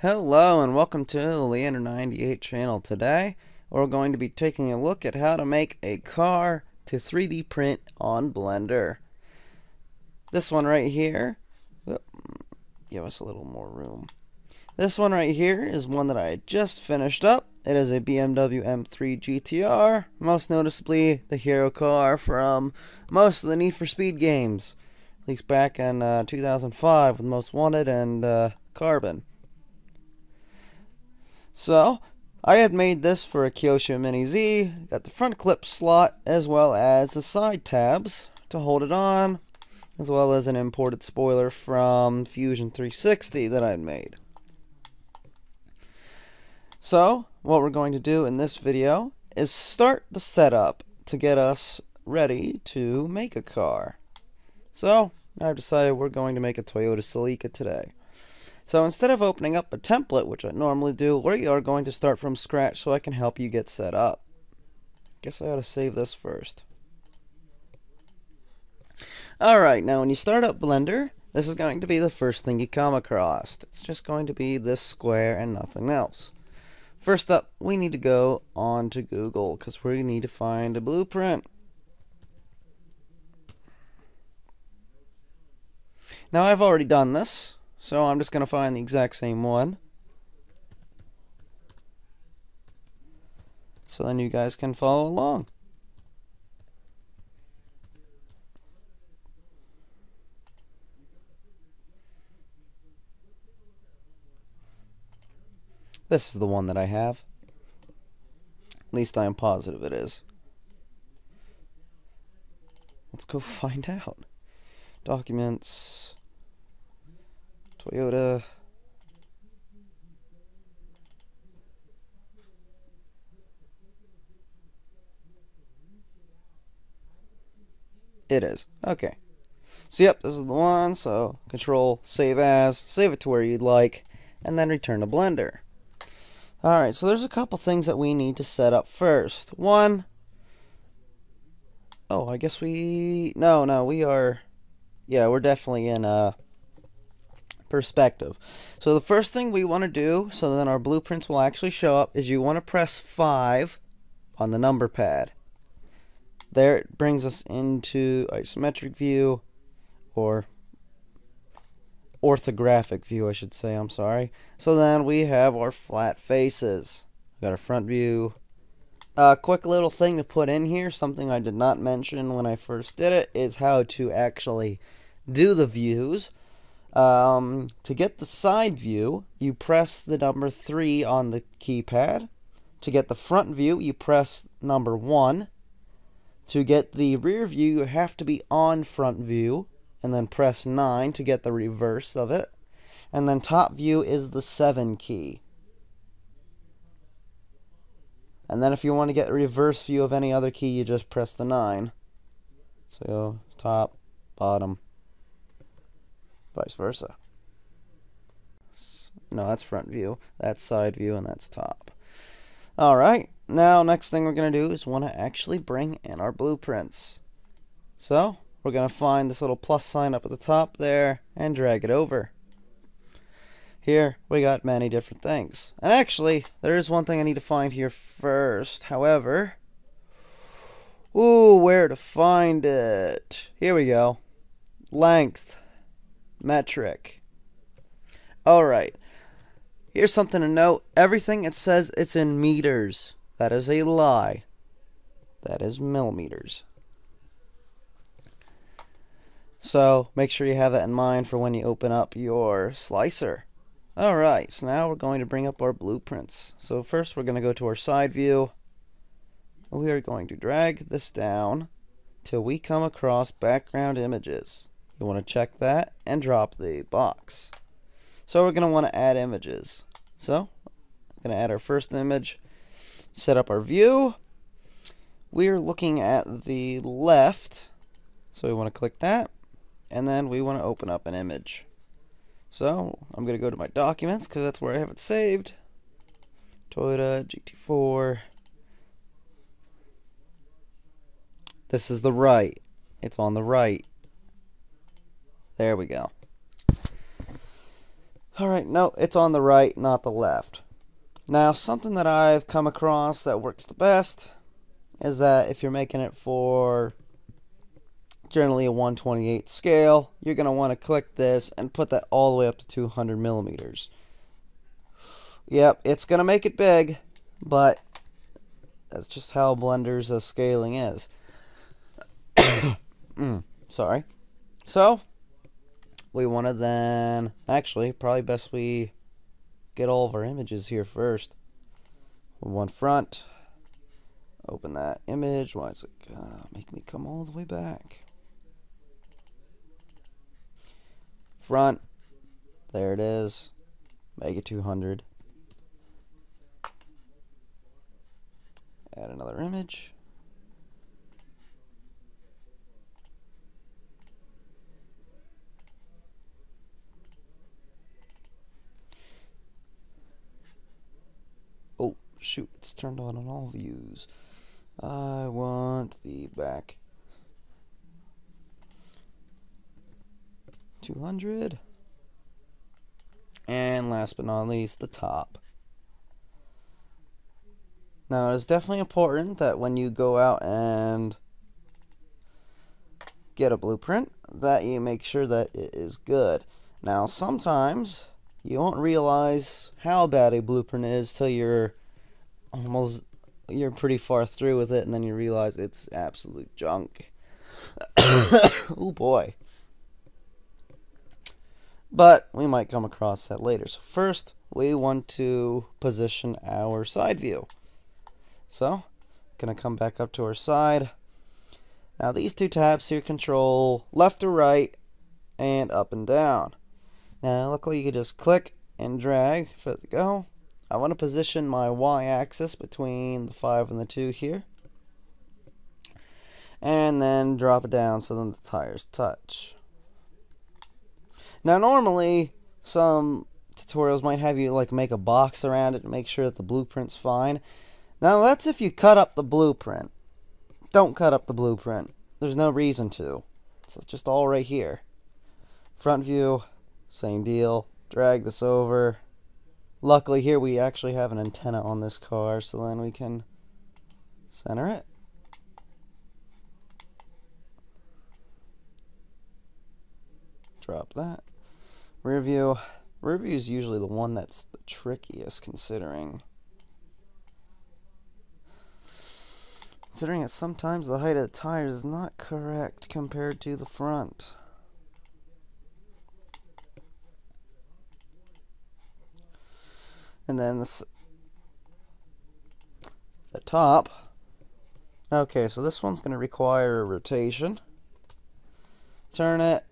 Hello and welcome to the Leander 98 channel. Today we're going to be taking a look at how to make a car to 3D print on Blender. This one right here, give us a little more room. This one right here is one that I just finished up. It is a BMW M3 GTR, most noticeably the hero car from most of the Need for Speed games, at least back in 2005 with Most Wanted and Carbon. So, I had made this for a Kyosho Mini Z, got the front clip slot as well as the side tabs to hold it on, as well as an imported spoiler from Fusion 360 that I had made. So, what we're going to do in this video is start the setup to get us ready to make a car. So, I've decided we're going to make a Toyota Celica today. So instead of opening up a template, which I normally do, we are going to start from scratch so I can help you get set up. Guess I ought to save this first. Alright, now when you start up Blender, this is going to be the first thing you come across. It's just going to be this square and nothing else. First up, we need to go on to Google because we need to find a blueprint. Now I've already done this, so I'm just going to find the exact same one, so then you guys can follow along. This is the one that I have. At least I am positive it is. Let's go find out. Documents. Toyota. It is. Okay. So yep, this is the one. So Control, Save As, save it to where you'd like, and then return to Blender. Alright, so there's a couple things that we need to set up first. One, oh, I guess we, no, we are, yeah, we're definitely in perspective. So the first thing we want to do, so then our blueprints will actually show up, is you want to press 5 on the number pad. There, it brings us into isometric view, or orthographic view, I should say, I'm sorry. So then we have our flat faces. We've got our front view. Quick little thing to put in here, something I did not mention when I first did it, is how to actually do the views. To get the side view, you press the number 3 on the keypad. To get the front view, you press number 1. To get the rear view, you have to be on front view, and then press 9 to get the reverse of it. And then top view is the 7 key. And then if you want to get a reverse view of any other key, you just press the 9. So top, bottom, vice versa. No, that's front view, that's side view, and that's top. Alright, now next thing we're going to do is want to actually bring in our blueprints. So, we're going to find this little plus sign up at the top there and drag it over. Here, we got many different things. And actually, there is one thing I need to find here first. However, where to find it? Here we go. Length. Metric. Alright. Here's something to note. Everything it says it's in meters. That is a lie. That is millimeters. So make sure you have that in mind for when you open up your slicer. Alright, so now we're going to bring up our blueprints. So first we're going to go to our side view. We are going to drag this down till we come across background images. You want to check that and drop the box. So we're going to want to add images. So I'm going to add our first image, set up our view. We're looking at the left, so we want to click that, and then we want to open up an image. So I'm going to go to my documents because that's where I have it saved. Toyota GT4. This is the right. It's on the right. There we go. Alright, no, it's on the right, not the left. Now, something that I've come across that works the best is that if you're making it for generally a 1/28 scale, you're going to want to click this and put that all the way up to 200 millimeters. Yep, it's going to make it big, but that's just how Blender's scaling is. Sorry. So, we want to then, actually, probably best we get all of our images here first. We want front. Open that image. Why is it gonna make me come all the way back? Front. There it is. Make it 200. Add another image. Oh, shoot, it's turned on all views. I want the back. 200. And last but not least, the top. Now, it's definitely important that when you go out and get a blueprint, that you make sure that it is good. Now, sometimes you won't realize how bad a blueprint is till you're pretty far through with it, and then you realize it's absolute junk. Oh boy. But we might come across that later. So first, we want to position our side view. So, gonna come back up to our side. Now these two tabs here control left or right and up and down. Now luckily you can just click and drag for it to go. I want to position my y-axis between the 5 and the 2 here. And then drop it down so then the tires touch. Now normally some tutorials might have you like make a box around it to make sure that the blueprint's fine. Now that's if you cut up the blueprint. Don't cut up the blueprint. There's no reason to. So it's just all right here. Front view, same deal. Drag this over. Luckily here we actually have an antenna on this car, so then we can center it. Drop that. Rear view. Rear view is usually the one that's the trickiest considering that sometimes the height of the tires is not correct compared to the front. And then the top. Okay, so this one's going to require a rotation. Turn it,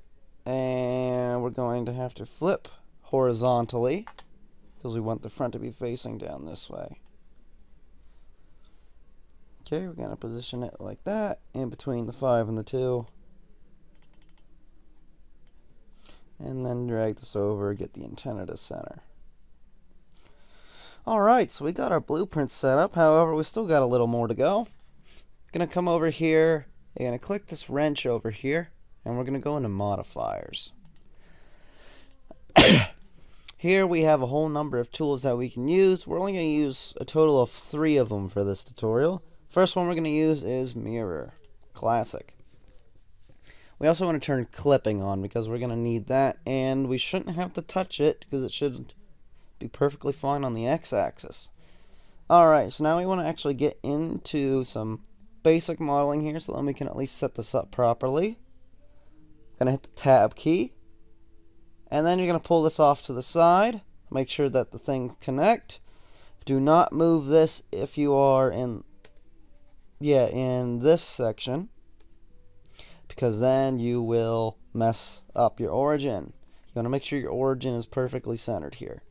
and we're going to have to flip horizontally because we want the front to be facing down this way. Okay, we're going to position it like that, in between the 5 and the 2. And then drag this over, get the antenna to center. Alright, so we got our blueprint set up, however, we still got a little more to go. Going to come over here, you're going to click this wrench over here, and we're going to go into modifiers. Here we have a whole number of tools that we can use. We're only going to use a total of 3 of them for this tutorial. First one we're going to use is mirror. Classic. We also want to turn clipping on because we're going to need that, and we shouldn't have to touch it because it should be perfectly fine on the x-axis. Alright, so now we want to actually get into some basic modeling here so then we can at least set this up properly. Going to hit the tab key, and then you're going to pull this off to the side. Make sure that the things connect. Do not move this if you are in this section, because then you will mess up your origin. You want to make sure your origin is perfectly centered here.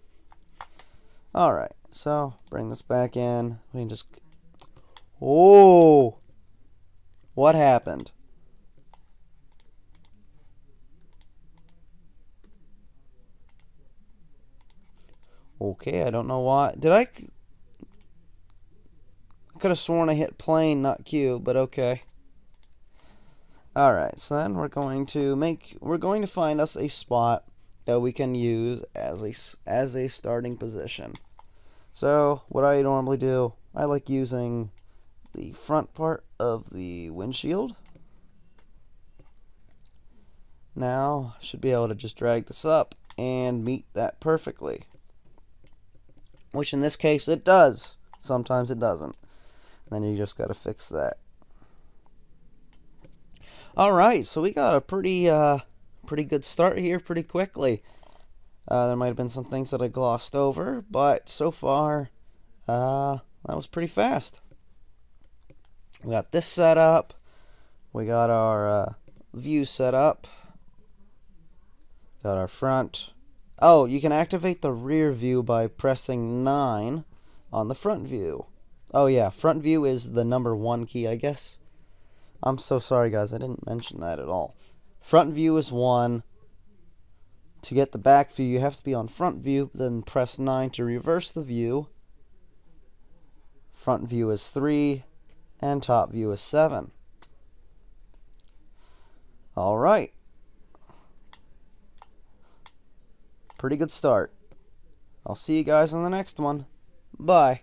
Alright, so bring this back in. We can just... Oh! What happened? Okay, I don't know why. I could have sworn I hit plane, not Q, but okay. Alright, so then we're going to find us a spot that we can use as a starting position. So what I normally do, I like using the front part of the windshield. Now, should be able to just drag this up and meet that perfectly. Which in this case it does. Sometimes it doesn't. Then you just got to fix that. Alright, so we got a pretty good start here pretty quickly. There might have been some things that I glossed over, but so far, that was pretty fast. We got this set up. We got our view set up. Got our front. Oh, you can activate the rear view by pressing 9 on the front view. Oh yeah, front view is the number 1 key, I guess. I'm so sorry, guys. I didn't mention that at all. Front view is 1. To get the back view, you have to be on front view, then press 9 to reverse the view. Front view is 3, and top view is 7. Alright. Pretty good start. I'll see you guys in the next one. Bye.